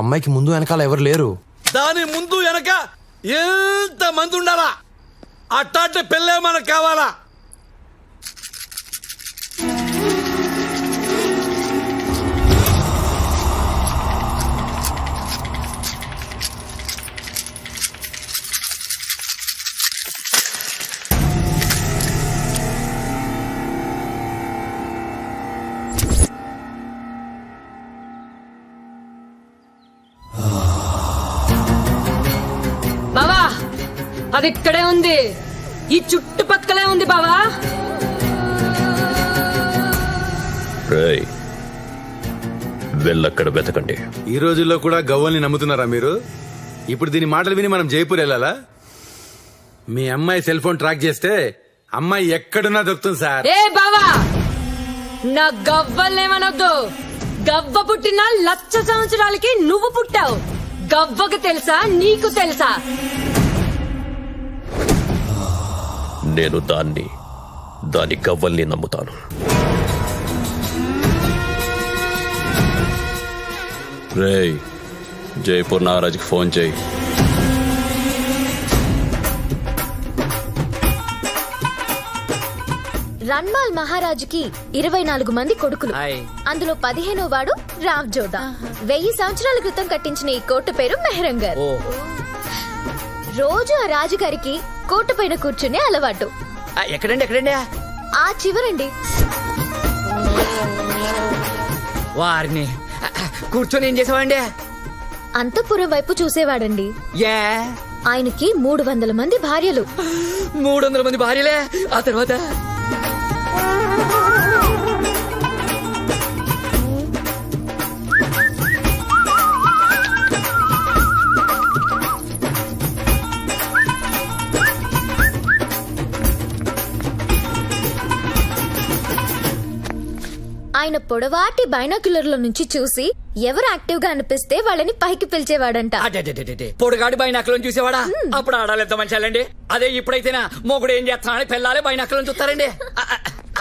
అమ్మాయికి ముందు వెనకాల ఎవరు లేరు. దాని ముందు వెనక ఎంత మంది ఉండాలా? అట్టాంటి పెళ్ళే మనకు కావాలా? బావా అది ఇక్కడే ఉంది, ఈ చుట్టుపక్కలే ఉంది బావా. వెళ్ళక్కడ వెతకండి. ఈ రోజుల్లో కూడా గవ్వల్ని నమ్ముతున్నారా మీరు? ఇప్పుడు దీని మాటలు విని మనం జైపూర్ వెళ్ళాలా? మీ అమ్మాయి సెల్ ఫోన్ ట్రాక్ చేస్తే అమ్మాయి ఎక్కడున్నా దొరుకుతుంది సార్. ఏ బావా, నా గవ్వలేమనొద్దు. గవ్వ పుట్టిన 1,00,000 సంవత్సరాలకి నువ్వు పుట్టావు. గవ్వకు తెలుసా, నీకు తెలుసా? నేను దాని గవ్వల్ని నమ్ముతాను. రేయ్, జైపూర్ నాగరాజ్కి ఫోన్ చేయి. రన్మాల్ మహారాజుకి 24 మంది కొడుకులు. అందులో 15వ వాడు రావ్ జోదా. 1000 సంవత్సరాల క్రితం కట్టించిన ఈ కోట పేరు మెహరంగర్. రోజు ఆ రాజుగారికి కోట పైన కూర్చునే అలవాటు. ఎక్కడండి? ఆ చివరండి. వారిని కూర్చొని ఏం చేసావండి? అంతఃపురం వైపు చూసేవాడండి. ఆయనకి 300 మంది భార్యలు. 300 మంది భార్యలే. ఆ తర్వాత ఆయన పొడవాటి బైనాక్యులర్ల నుంచి చూసి ఎవరు యాక్టివ్ గా అనిపిస్తే వాళ్ళని పైకి పిలిచేవాడంట. పొడుగాడి బైనాకులను చూసేవాడా? అప్పుడు ఆడాలి ఎంత మంచాలండి. అదే ఇప్పుడైతేనా మొగుడు ఏం చేస్తానని పిల్లలే బైనాకులను చూస్తారండి.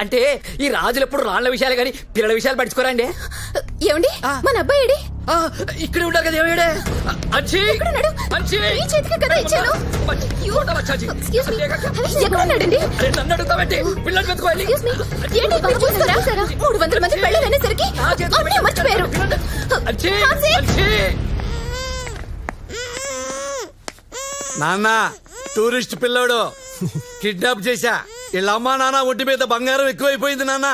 అంటే ఈ రాజులు ఎప్పుడు రాళ్ల విషయాలు గాని పిల్లల విషయాలు పట్టించుకోరండి. ఏమండి, మన అబ్బాయి ఇక్కడే ఉంటారు కదా. ఏమయ్యాడే? నన్ను అడుగుతామంటే పిల్లలు పెట్టుకోవాలి. 300 మంది పెళ్ళనేసరికి మర్చిపోయారు. నాన్న, టూరిస్ట్ పిల్లోడు కిడ్నాప్ చేశా. వీళ్ళ అమ్మా నాన్న ఒంటి మీద బంగారం ఎక్కువైపోయింది నాన్న.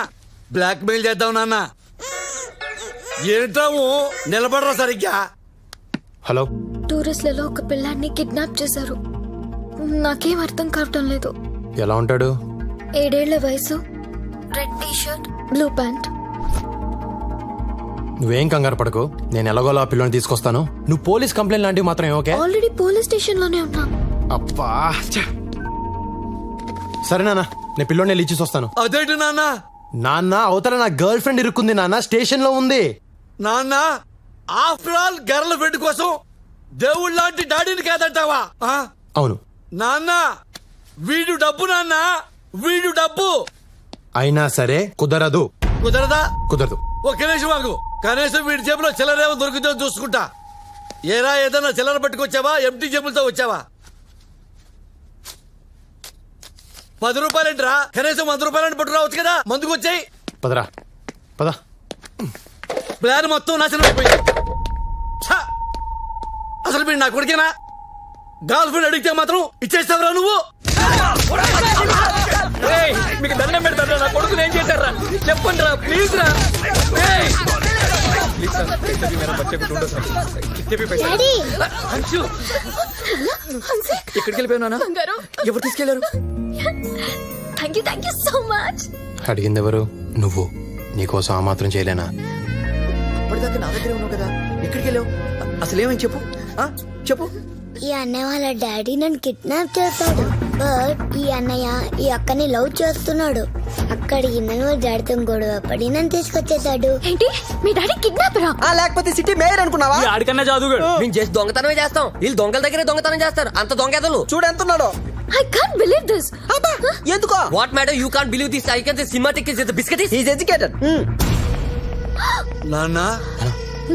బ్లాక్ మెయిల్ చేద్దాం నాన్న. ఏంటాము నిలబడరా సరిగ్గా. హలో, టూరిస్టులలో ఒక పిల్లాన్ని కిడ్నాప్ చేశారు. నాకేం అర్థం కావటం లేదు. ఎలా ఉంటాడు? 7 ఏళ్ల వయసు, red T shirt, blue pant. నువ్వేం కంగారు పడకు, నేను ఎలాగోలా ఆ పిల్లని తీసుకొస్తాను. నువ్వు పోలీస్ కంప్లైంట్ లాంటివి మాత్రం ఓకే? ఆల్రెడీ పోలీస్ స్టేషన్ లోనే ఉన్నా. అబ్బా, సరే నాన్న, నేను పిల్లోని వెళ్ళి ఇచ్చేసి వస్తాను. అదేంటి నాన్న? నాన్న, అవతల నా గర్ల్ ఫ్రెండ్ ఇరుక్కుంది నాన్న, స్టేషన్ లో ఉంది. నాన్న, ఆఫ్టర్ ఆల్ గర్ల్ ఫ్రెండ్ కోసం దేవుళ్ళ లాంటి డాడీని కాదంటావా? అవును నాన్న, వీడు డబ్బు నాన్న, వీడు డబ్బు. అయినా సరే కుదరదు. కుదరదా? కుదరదు. ఒక్క నిమిషం ఆగు. కనీసం వీడి జేబులో చిల్లరేమో దొరికితే చూసుకుంటా. ఏరా, ఏదన్నా చిల్లర పట్టుకొచ్చావా? ఎంటీ జేబులతో వచ్చావా? 10 రూపాయలేంట్రా? కనీసం 100 రూపాయలని పట్టు రావచ్చు కదా. మందుకు వచ్చాయి. పదరా పద. ప్లాన్ మొత్తం నాశనం అయిపోయింది. అసలు మీరు నా కొడుకేనా? గర్ల్ ఫ్రెండ్ అడిగితే మాత్రం ఇచ్చేస్తావురా నువ్వు? మీకు దండం పెడతారా? నా కొడుకుని ఏం చేశారా? చెప్పండి రా, ప్లీజ్ రా. ఎక్కడికి వెళ్ళిపోయినా? ఎవరు తీసుకెళ్లారు? Thank you so much. అడిగింది ఎవరు? నువ్వు. నీకోసం ఆ మాత్రం చేయలేనా? అప్పటిదాకా నా దగ్గర ఉన్నావు కదా, ఎక్కడికి వెళ్ళావు? అసలు ఏమని చెప్పు, చెప్పు. ఈ అన్నయ్య వాళ్ళ డాడీ నన్ను కిడ్నాప్ చేస్తాడు. బట్ ఈ అన్నయ్య ఈ అక్కని లవ్ చేస్తున్నాడు. అక్కడికి నన్ను డాడీతో గొడవ పడి నన్ను తీసుకొచ్చేసాడు. ఏంటి, మీ డాడీ కిడ్నాపరా? లేకపోతే సిటీ మేయర్ అనుకున్నావా? ఆడికన్నా జాదుగాడు. మేము చేసి దొంగతనమే చేస్తాం, వీళ్ళు దొంగల దగ్గరే దొంగతనం చేస్తారు. అంత దొంగతలు చూడు ఎంత ఉన్నాడో. I can't believe this. ఎందుకో? What matter? You can't believe this. I can say Simatic is the biscuit. He's educated. నాన్న,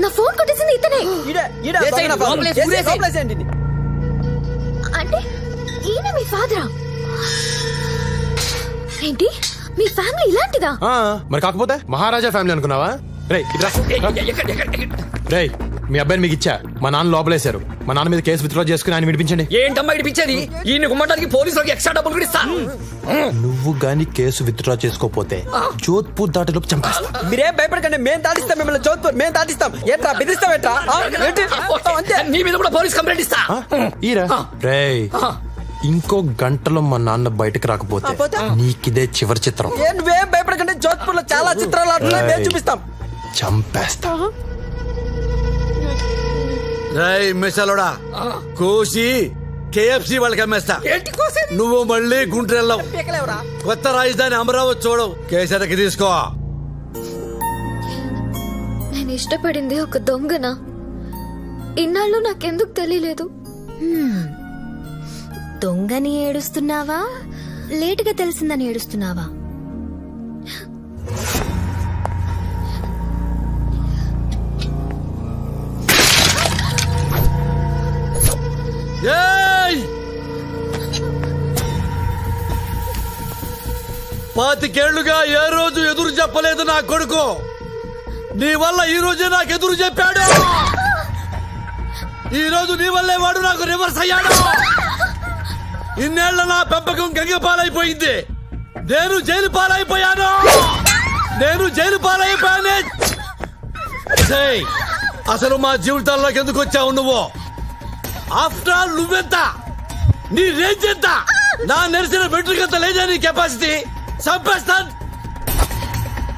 నా ఫోన్ కొట్టేసింది ఇతనే. అంటే ఈయన మీ ఫాదరా? ఏంటి మీ ఫ్యామిలీ ఇలాంటిదా? మరి కాకపోతే మహారాజా ఫ్యామిలీ అనుకున్నావా? రేయ్ ఇట్రా. రేయ్ మీ అబ్బాయిని మీకు ఇచ్చా, మా నాన్న లోపలేశారు. మా నాన్న మీద కేసు విత్డ్రా చేసుకుని ఆయన విడిపించండి. ఏంటమ్మా ఇడిపించేది? ఈయన గుమ్మటానికి పోలీసులకు ఎక్స్ట్రా డబ్బులు కూడా ఇస్తా. నువ్వు గాని కేసు విత్డ్రా చేసుకోపోతే జోధ్పూర్ దాటిలోపు చంపేస్తా. మీరేం భయపడకండి, మేము దాటిస్తాం మిమ్మల్ని. జోధ్పూర్ మేము దాటిస్తాం. ఏంట్రా బెదిరిస్తాం? ఏంట్రా నీ మీద కూడా పోలీస్ కంప్లైంట్ ఇస్తా. ఈరా రేయ్, ఇంకో గంటలో మా నాన్న బయటకు రాకపోతే నీకిదే చివరి చిత్రం. నువ్వేం భయపడకండి, జోధ్పూర్ లో చాలా చిత్రాలు ఆడుతున్నాయి, మేము చూపిస్తాం. చంపేస్తా. రై మిసలోడా కోసి కేఎఫ్సి వాళ్ళకి అమ్మేస్తా. నువ్వు మళ్ళీ గుంటూరు వెళ్ళవు. కొత్త రాజధాని అమరావతి చూడవు. కేసరికి తీసుకో. నేను ఇష్టపడింది ఒక దొంగన. ఇన్నాళ్ళు నాకెందుకు తెలియలేదు? దొంగని ఏడుస్తున్నావా, లేటుగా తెలిసిందని ఏడుస్తున్నావా? పాతికేళ్లుగా ఏ రోజు ఎదురు చెప్పలేదు నా కొడుకు. నీ వల్ల ఈ రోజే నాకు ఎదురు చెప్పాడు. ఈ రోజు నీ వల్లే వాడు నాకు రివర్స్ అయ్యాడు. ఇన్నేళ్ల నా పెంపకం గంగ పాలైపోయింది. నేను జైలు పాలైపోయాను. అసలు మా జీవితాల్లోకి ఎందుకు వచ్చావు నువ్వు? ఆఫ్టర్ ఆల్ నువ్వెంత, నీ రేంజ్ ఎంత? నా నెరిసిన వెంట్రుకంత లేదా నీ కెపాసిటీ? చంపేస్తాను,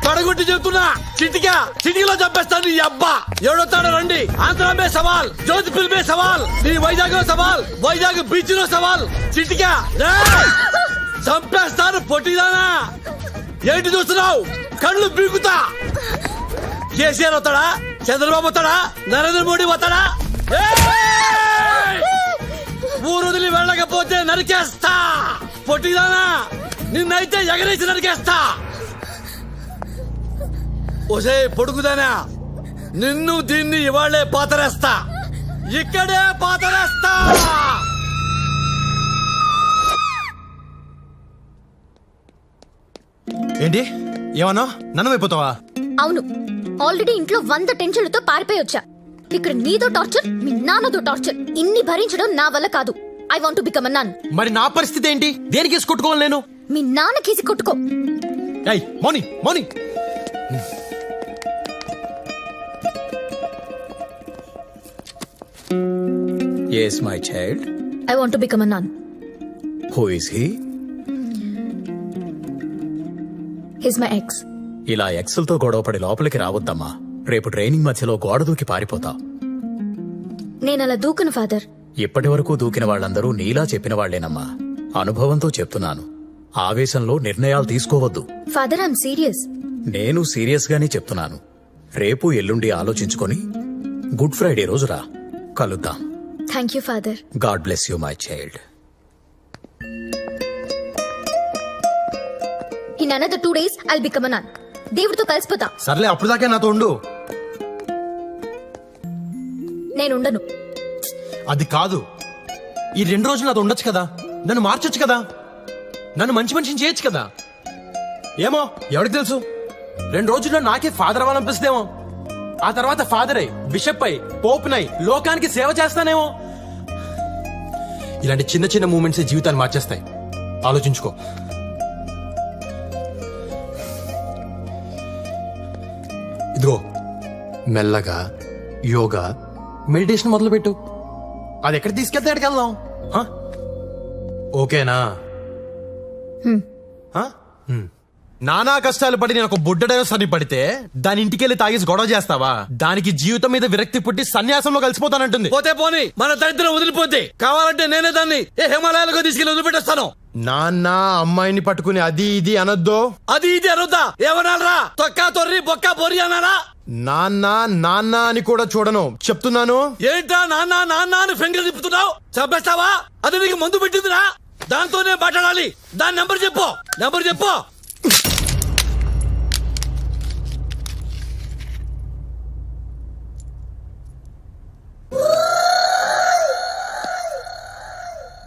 తొడగొట్టి చెప్తున్నా. చిటికలో చంపేస్తాను. నీ అబ్బా ఎవడొస్తాడో రండి. ఆంధ్ర మే సవాల్, జోధ్పూర్ మే సవాల్, నీ వైజాగ్ లో సవాల్, వైజాగ్ బీచ్ లో సవాల్. చిటికా చంపేస్తాను. పొట్టిదానా ఏంటి చూస్తున్నావు? కళ్ళు పీకుతా. కేసీఆర్ వస్తాడా? చంద్రబాబు వస్తాడా? నరేంద్ర మోడీ వస్తాడా? ఊరు వదిలి వెళ్ళకపోతే నరికేస్తా. పొట్టిదానా నిన్నైతే ఎగరేసి నరికేస్తా. ఒసే పొడుగుదానా, నిన్ను దీన్ని ఇవాళ్లే పాతరేస్తా. ఇక్కడే పాతరేస్తా. ఏంటి ఏమన్నా? నన్ను అయిపోతావా? అవును, ఆల్రెడీ ఇంట్లో 100 టెన్షన్లతో పారిపోయి వచ్చా. ఇక్కడ నీతో టార్చర్, మీ నాన్నతో టార్చర్, ఇన్ని భరించడం నా వల్ల కాదు. I want to become a nun. మరి నా పరిస్థితి ఏంటి? దేనికి కేసు కొట్టుకోవాలి నేను? మీ నాన్న కేసి కొట్టుకో. మోని Yes, my child. I want to become a nun. Who is he? He's my ex. ఇలా ఎక్సెల్తో గొడవపడి లోపలికి రావద్దమ్మా. రేపు ట్రైనింగ్ మధ్యలో గోడ దూకి పారిపోతావు. నేనలా దూకను ఫాదర్. ఇప్పటి వరకు దూకిన వాళ్ళందరూ నీలా చెప్పిన వాళ్లేనమ్మా. అనుభవంతో చెప్తున్నాను. ఆవేశంలో నిర్ణయాలు తీసుకోవద్దు. Father, I'm serious. నేను సీరియస్ గానే చెప్తున్నాను. రేపు ఎల్లుండి ఆలోచించుకొని గుడ్ ఫ్రైడే రోజు రా, కలుద్దాం. Thank you father. God bless you my child. In another 2 days I'll become a nun. దేవుడితో కలిసిపోతా. సర్లే, అప్పుడు దాకా నాతో ఉండు. నేనుండను. అది కాదు, ఈ 2 రోజులు నాతో ఉండొచ్చు కదా. నన్ను మార్చొచ్చు కదా. నన్ను మంచి మనిషిని చేయొచ్చు కదా. ఏమో ఎవరికి తెలుసు, 2 రోజుల్లో నాకే ఫాదర్ అవ్వాలనిపిస్తేమో. ఆ తర్వాత ఫాదర్ అయి, బిషప్ అయి, పోప్ నై లోకానికి సేవ చేస్తానేమో. ఇలాంటి చిన్న చిన్న మూమెంట్స్ జీవితాన్ని మార్చేస్తాయి. ఆలోచించుకో. ఇదిగో మెల్లగా యోగా, మెడిటేషన్ మొదలు పెట్టు. అది ఎక్కడ తీసుకెళ్తే ఎక్కడికి వెళ్దాం. ఓకేనా? నానా కష్టాలు పడి నేను ఒక బుడ్డడైనా సన్ని పడితే దాని ఇంటికెళ్ళి తాగేసి గొడవ చేస్తావా? దానికి జీవితం మీద విరక్తి పుట్టి సన్యాసంలో కలిసిపోతానంటుంది. పోతే పోని, మన దరిద్రం వదిలిపోతే కావాలంటే నేనే దాన్ని హిమాలయాలకు తీసుకెళ్లి వదిలిపెట్టేస్తాను. నాన్న అమ్మాయిని పట్టుకుని అది ఇది అనొద్దు. అది ఇది అనొద్దా? ఏమనాలరా? తొక్కా తొర్రి బొక్కా బొర్రి అనాలా? నాన్న నాన్న అని కూడా చూడను, చెప్తున్నాను. ఏంటా నాన్న నాన్న అని ఫింగర్ తిప్పుతున్నావు? చంపేస్తావా? అది నీకు మందు పెట్టిందిరా, దాంతోనే మాట్లాడాలి. దాని నెంబర్ చెప్పు.